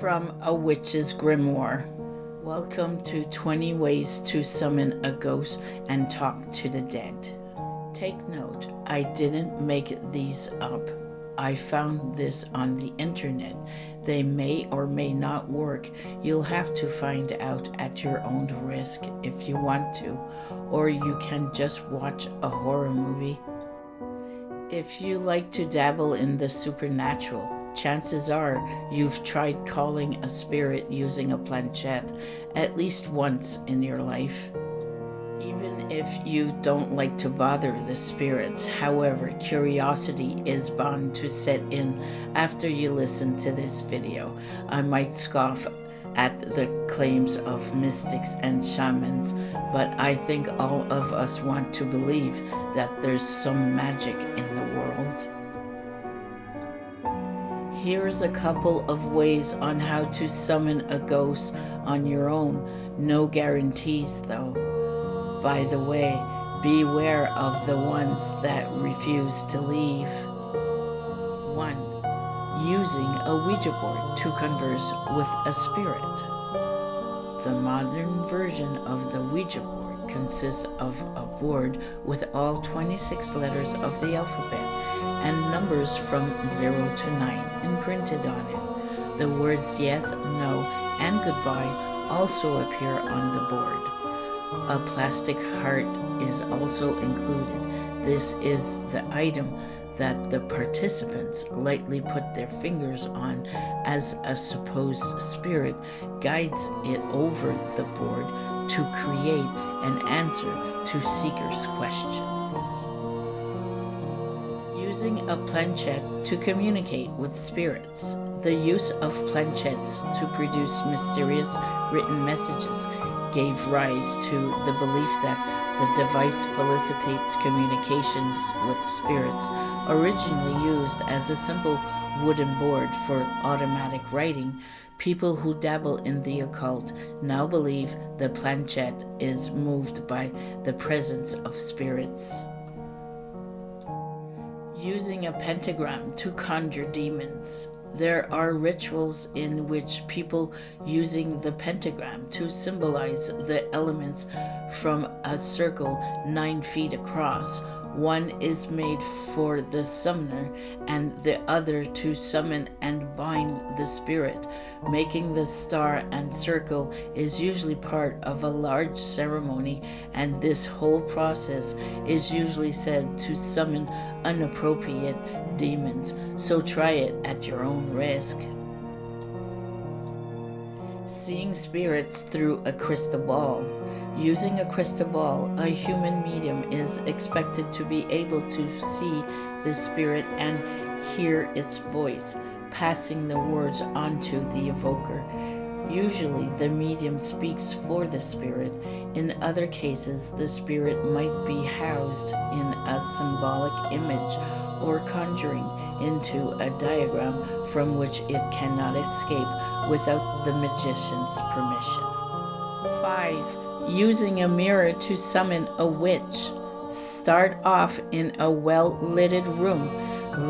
From a Witch's Grimoire. Welcome to 20 Ways to Summon a Ghost and Talk to the Dead. Take note, I didn't make these up. I found this on the internet. They may or may not work. You'll have to find out at your own risk if you want to, or you can just watch a horror movie. If you like to dabble in the supernatural, chances are you've tried calling a spirit using a planchette at least once in your life. Even if you don't like to bother the spirits, however, curiosity is bound to set in after you listen to this video. I might scoff at the claims of mystics and shamans, but I think all of us want to believe that there's some magic in the world. Here's a couple of ways on how to summon a ghost on your own. No guarantees though. By the way, beware of the ones that refuse to leave. 1. Using a Ouija board to converse with a spirit. The modern version of the Ouija board consists of a board with all 26 letters of the alphabet and numbers from 0 to 9 imprinted on it. The words yes, no, and goodbye also appear on the board. A plastic heart is also included. This is the item that the participants lightly put their fingers on as a supposed spirit guides it over the board to create an answer to seekers' questions. Using a planchette to communicate with spirits. The use of planchettes to produce mysterious written messages gave rise to the belief that the device facilitates communications with spirits. Originally used as a simple wooden board for automatic writing, people who dabble in the occult now believe the planchette is moved by the presence of spirits. Using a pentagram to conjure demons. There are rituals in which people using the pentagram to symbolize the elements from a circle 9 feet across. One is made for the summoner and the other to summon and bind the spirit. Making the star and circle is usually part of a large ceremony, and this whole process is usually said to summon inappropriate demons, so try it at your own risk. Seeing spirits through a crystal ball. Using a crystal ball, a human medium is expected to be able to see the spirit and hear its voice, passing the words onto the evoker. Usually, the medium speaks for the spirit. In other cases, the spirit might be housed in a symbolic image or conjuring into a diagram from which it cannot escape without the magician's permission. 5. Using a mirror to summon a witch. Start off in a well-lit room.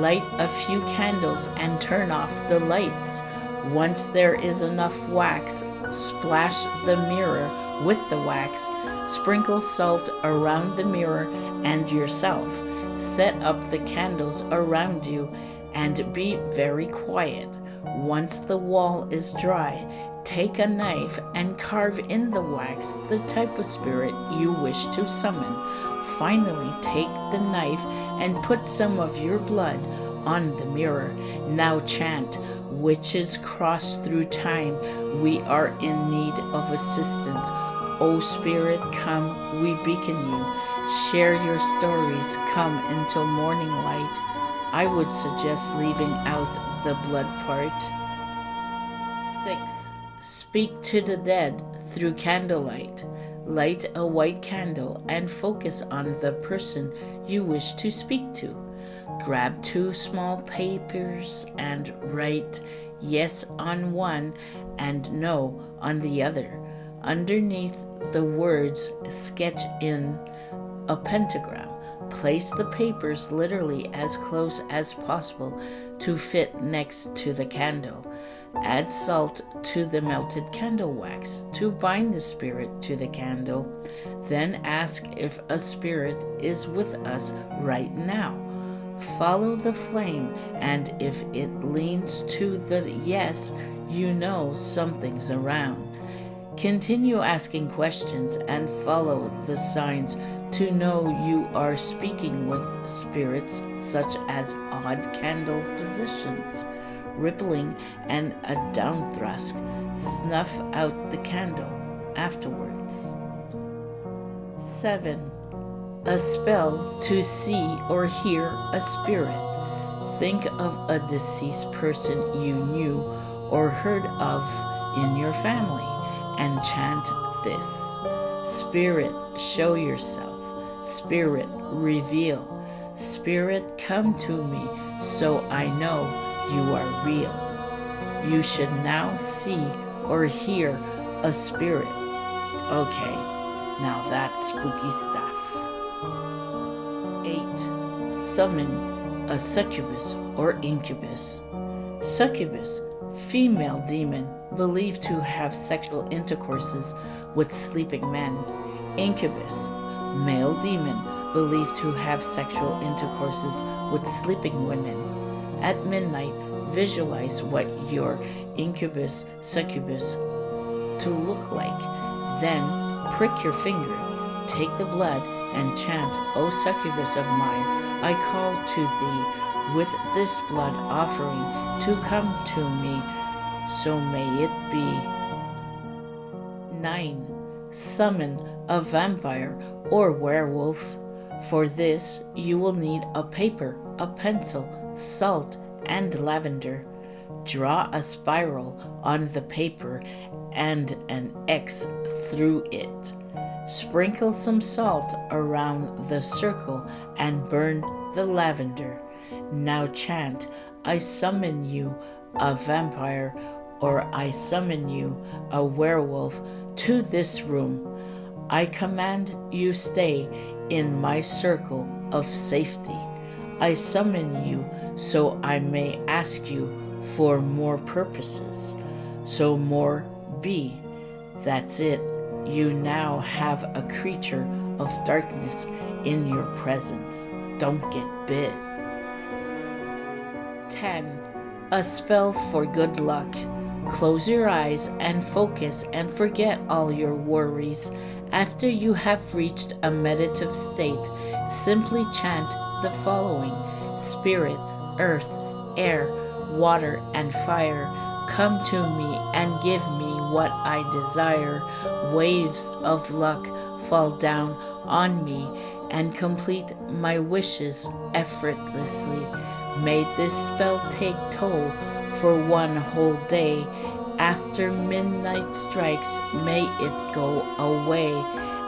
Light a few candles and turn off the lights. Once there is enough wax, splash the mirror with the wax. Sprinkle salt around the mirror and yourself. Set up the candles around you and be very quiet. Once the wall is dry, take a knife and carve in the wax the type of spirit you wish to summon. Finally, take the knife and put some of your blood on the mirror. Now chant, "Witches cross through time, we are in need of assistance. O Spirit, come, we beacon you. Share your stories, come until morning light." I would suggest leaving out the blood part. 6. Speak to the dead through candlelight. Light a white candle and focus on the person you wish to speak to. Grab 2 small papers and write yes on one and no on the other. Underneath the words, sketch in a pentagram. Place the papers literally as close as possible to fit next to the candle. Add salt to the melted candle wax to bind the spirit to the candle. Then ask if a spirit is with us right now. Follow the flame, and if it leans to the yes, you know something's around. Continue asking questions and follow the signs to know you are speaking with spirits, such as odd candle positions, rippling, and a downthrust. Snuff out the candle afterwards. 7. A spell to see or hear a spirit. Think of a deceased person you knew or heard of in your family and chant this. Spirit, show yourself. Spirit, reveal. Spirit, come to me so I know you are real. You should now see or hear a spirit. Okay, now that's spooky stuff. 8. Summon a succubus or incubus. Succubus, female demon, believed to have sexual intercourses with sleeping men. Incubus, male demon, believed to have sexual intercourses with sleeping women. At midnight, visualize what your incubus, succubus to look like. Then prick your finger, take the blood, and chant, O succubus of mine, I call to thee with this blood offering to come to me, so may it be. 9. Summon a vampire or werewolf. For this, you will need a paper, a pencil, salt, and lavender. Draw a spiral on the paper and an X through it. Sprinkle some salt around the circle and burn the lavender. Now chant, I summon you a vampire, or I summon you a werewolf to this room. I command you stay in my circle of safety. I summon you so I may ask you for more purposes. So more be. That's it. You now have a creature of darkness in your presence. Don't get bit. 10. A spell for good luck. Close your eyes and focus and forget all your worries. After you have reached a meditative state, simply chant the following. Spirit, earth, air, water, and fire, come to me and give me what I desire. Waves of luck fall down on me and complete my wishes effortlessly. May this spell take toll for one whole day. After midnight strikes, may it go away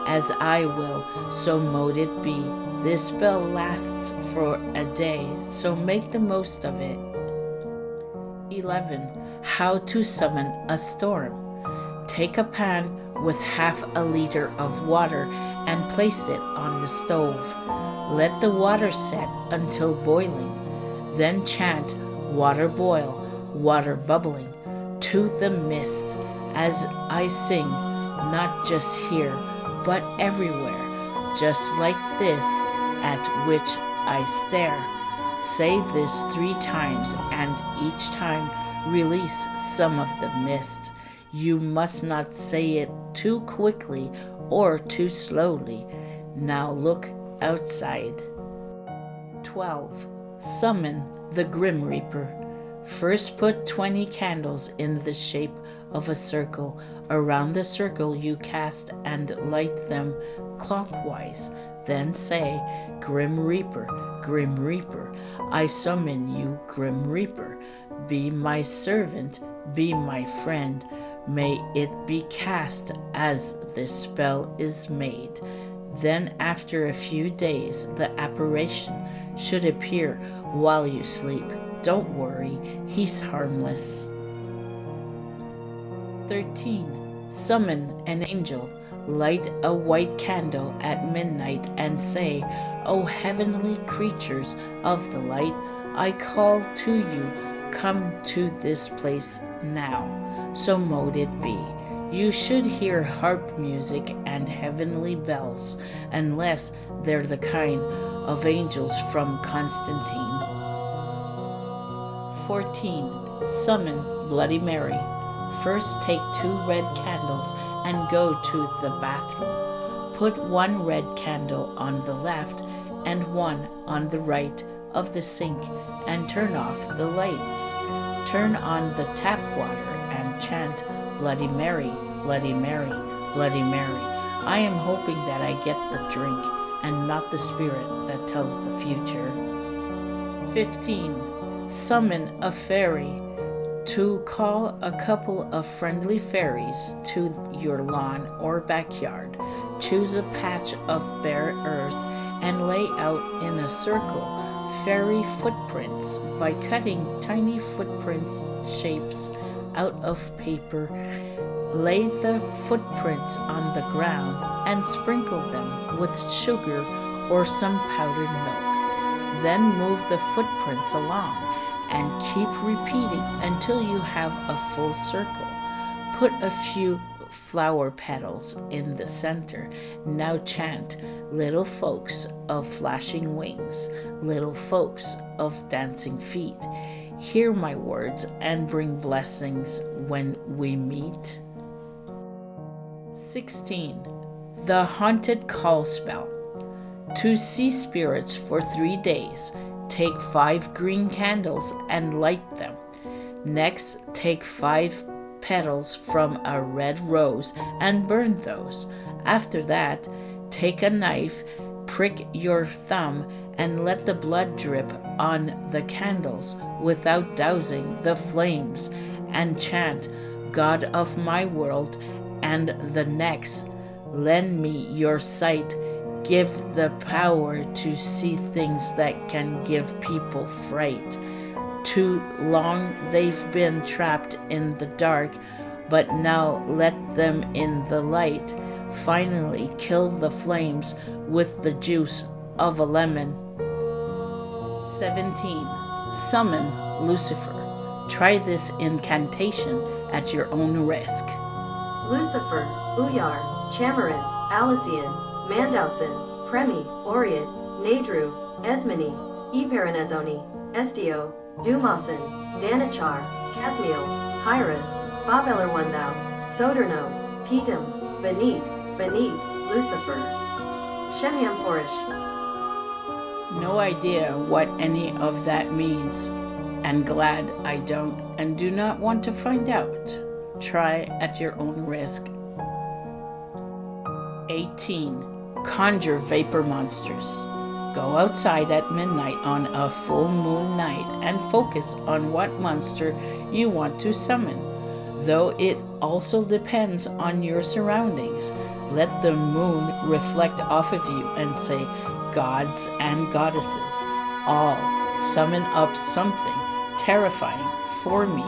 as I will, so mote it be. This spell lasts for a day, so make the most of it. 11. How to summon a storm. Take a pan with half a liter of water and place it on the stove. Let the water set until boiling. Then chant, water boil, water bubbling, to the mist, as I sing, not just here, but everywhere, just like this, at which I stare. Say this 3 times, and each time release some of the mist. You must not say it too quickly or too slowly. Now look outside. 12. Summon the Grim Reaper. First put 20 candles in the shape of a circle. Around the circle you cast and light them clockwise. Then say, Grim Reaper, Grim Reaper, I summon you, Grim Reaper. Be my servant, be my friend. May it be cast as this spell is made. Then after a few days the apparition should appear while you sleep. Don't worry, he's harmless. 13. Summon an angel. Light a white candle at midnight and say, O heavenly creatures of the light, I call to you come to this place now. So mote it be. You should hear harp music and heavenly bells, unless they're the kind of angels from Constantine. 14. Summon Bloody Mary. First take 2 red candles and go to the bathroom. Put 1 red candle on the left and 1 on the right of the sink and turn off the lights. Turn on the tap water and chant Bloody Mary, Bloody Mary, Bloody Mary. I am hoping that I get the drink and not the spirit that tells the future. 15. Summon a fairy. To call a couple of friendly fairies to your lawn or backyard. Choose a patch of bare earth and lay out in a circle fairy footprints by cutting tiny footprints shapes out of paper. Lay the footprints on the ground and sprinkle them with sugar or some powdered milk. Then move the footprints along and keep repeating until you have a full circle. Put a few flower petals in the center. Now chant, little folks of flashing wings, little folks of dancing feet. Hear my words and bring blessings when we meet. 16. The haunted call spell. To see spirits for 3 days, take 5 green candles and light them. Next, take 5 petals from a red rose and burn those. After that, take a knife, prick your thumb, and let the blood drip on the candles without dousing the flames, and chant, God of my world and the next, lend me your sight. Give the power to see things that can give people fright. Too long they've been trapped in the dark, but now let them in the light. Finally kill the flames with the juice of a lemon. 17. Summon Lucifer. Try this incantation at your own risk. Lucifer, Uyar, Chamaran, Alician, Mandausen, Premi, Oriot, Nadru, Esmini, Eparanezoni, Estio, Dumasan, Danachar, Casmiel, Hyras, Babelarwandau, Soderno, Petum, Beneath, Lucifer. Shemiam Forish. No idea what any of that means, and glad I don't and do not want to find out. Try at your own risk. 18. Conjure vapor monsters. Go outside at midnight on a full moon night and focus on what monster you want to summon. Though it also depends on your surroundings, let the moon reflect off of you and say, gods and goddesses, all summon up something terrifying for me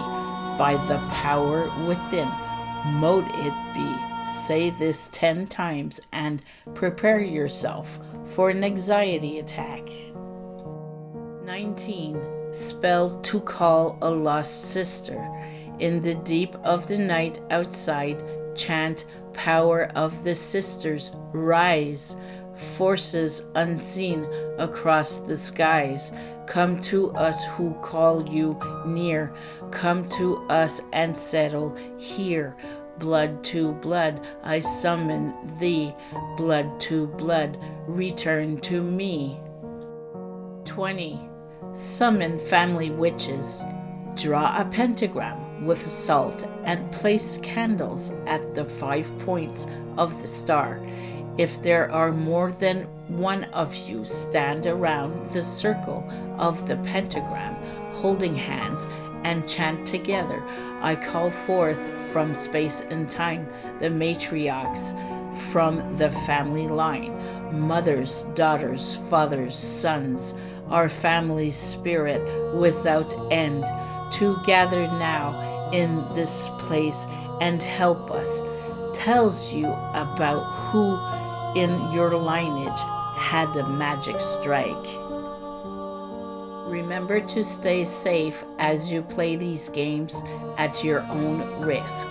by the power within. Mote it be. Say this 10 times and prepare yourself for an anxiety attack. 19. Spell to call a lost sister. In the deep of the night outside, chant, power of the sisters, rise. Forces unseen across the skies, come to us who call you near. Come to us and settle here. Blood to blood, I summon thee. Blood to blood, return to me. 20. Summon family witches. Draw a pentagram with salt and place candles at the 5 points of the star. If there are more than one of you, stand around the circle of the pentagram, holding hands, and chant together. I call forth from space and time the matriarchs from the family line, mothers, daughters, fathers, sons, our family spirit without end, to gather now in this place and help us. Tells you about who in your lineage had the magic strike. Remember Remember to stay safe as you play these games at your own risk.